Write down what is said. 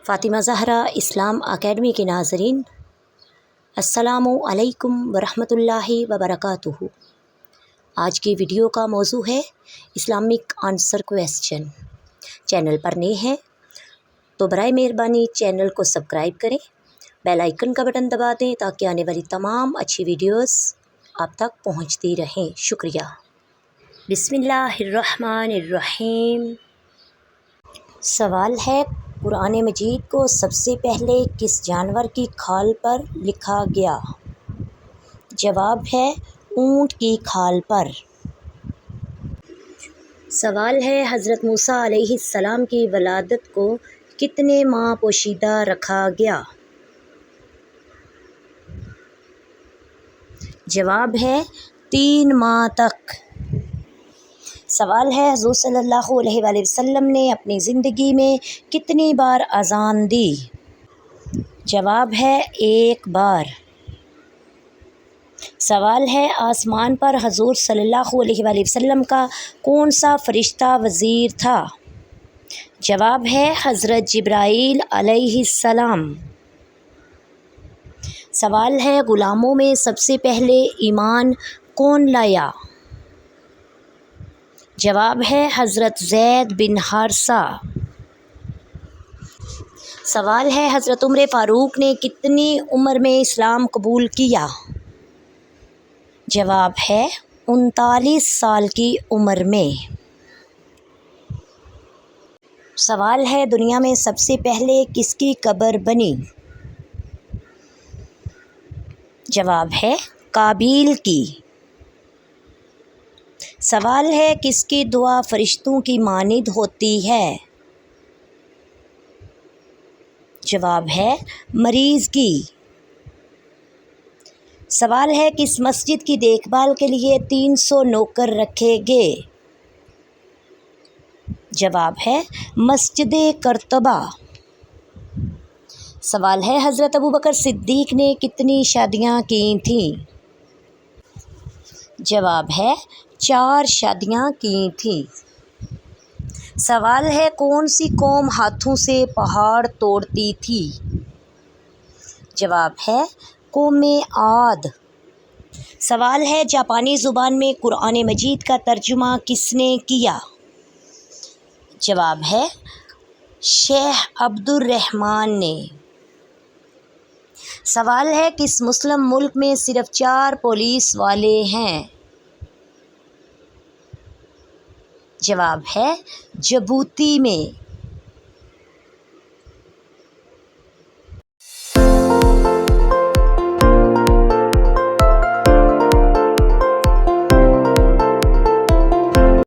فاطمہ زہرا اسلام academy کے ناظرین، السلام علیکم ورحمۃ اللہ وبرکاتہ۔ آج کی ویڈیو کا موضوع ہے اسلامک آنسر کویسچن۔ چینل پر نئے ہیں تو برائے مہربانی چینل کو سبسکرائب کریں، بیل آئیکن کا بٹن دبا دیں تاکہ آنے والی تمام اچھی ویڈیوز آپ تک پہنچتی رہیں۔ شکریہ۔ بسم اللہ الرحمن الرحیم۔ سوال ہے، قرآن مجید کو سب سے پہلے کس جانور کی کھال پر لکھا گیا؟ جواب ہے اونٹ کی کھال پر۔ سوال ہے، حضرت موسیٰ علیہ السلام کی ولادت کو کتنے ماہ پوشیدہ رکھا گیا؟ جواب ہے 3 ماہ تک۔ سوال ہے، حضور صلی اللہ علیہ وآلہ وسلم نے اپنی زندگی میں کتنی بار اذان دی؟ جواب ہے 1 بار۔ سوال ہے، آسمان پر حضور صلی اللہ علیہ وآلہ وسلم کا کون سا فرشتہ وزیر تھا؟ جواب ہے حضرت جبرائیل علیہ السلام۔ سوال ہے، غلاموں میں سب سے پہلے ایمان کون لایا؟ جواب ہے حضرت زید بن حارثہ۔ سوال ہے، حضرت عمر فاروق نے کتنی عمر میں اسلام قبول کیا؟ جواب ہے 39 سال کی عمر میں۔ سوال ہے، دنیا میں سب سے پہلے کس کی قبر بنی؟ جواب ہے قابیل کی۔ سوال ہے، کس کی دعا فرشتوں کی مانند ہوتی ہے؟ جواب ہے مریض کی۔ سوال ہے، کس مسجد کی دیکھ بھال کے لیے 300 نوکر رکھے گئے؟ جواب ہے مسجد قرطبہ۔ سوال ہے، حضرت ابوبکر صدیق نے کتنی شادیاں کی تھیں؟ جواب ہے 4 شادیاں کی تھیں۔ سوال ہے، کون سی قوم ہاتھوں سے پہاڑ توڑتی تھی؟ جواب ہے قوم عاد۔ سوال ہے، جاپانی زبان میں قرآن مجید کا ترجمہ کس نے کیا؟ جواب ہے شیخ عبدالرحمن نے۔ سوال ہے، کس مسلم ملک میں صرف 4 پولیس والے ہیں؟ جواب ہے جبوتی میں۔